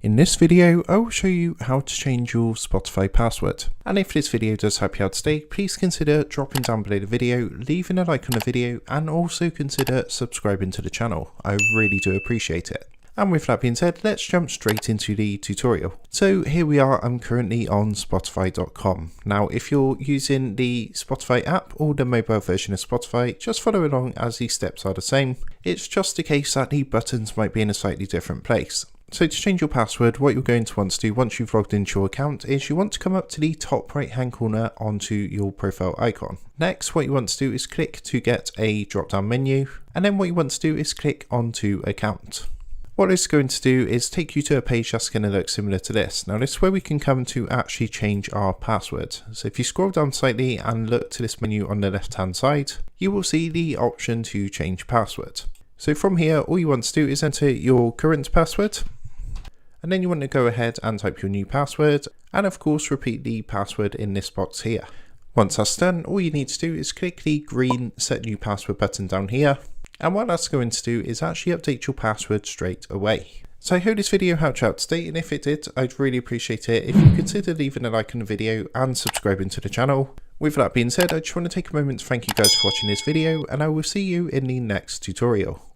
In this video, I will show you how to change your Spotify password. And if this video does help you out today, please consider dropping down below the video, leaving a like on the video, and also consider subscribing to the channel. I really do appreciate it. And with that being said, let's jump straight into the tutorial. So here we are, I'm currently on Spotify.com. Now, if you're using the Spotify app or the mobile version of Spotify, just follow along as the steps are the same. It's just a case that the buttons might be in a slightly different place. So to change your password, what you're going to want to do once you've logged into your account is you want to come up to the top right hand corner onto your profile icon. Next, what you want to do is click to get a drop down menu, and then what you want to do is click onto account. What it's going to do is take you to a page that's going to look similar to this. Now this is where we can come to actually change our password. So if you scroll down slightly and look to this menu on the left hand side, you will see the option to change password. So from here, all you want to do is enter your current password. And then you want to go ahead and type your new password, and of course repeat the password in this box here. Once that's done, all you need to do is click the green set new password button down here, and what that's going to do is actually update your password straight away. So I hope this video helped you out today, and if it did, I'd really appreciate it if you consider leaving a like on the video and subscribing to the channel. With that being said, I just want to take a moment to thank you guys for watching this video, and I will see you in the next tutorial.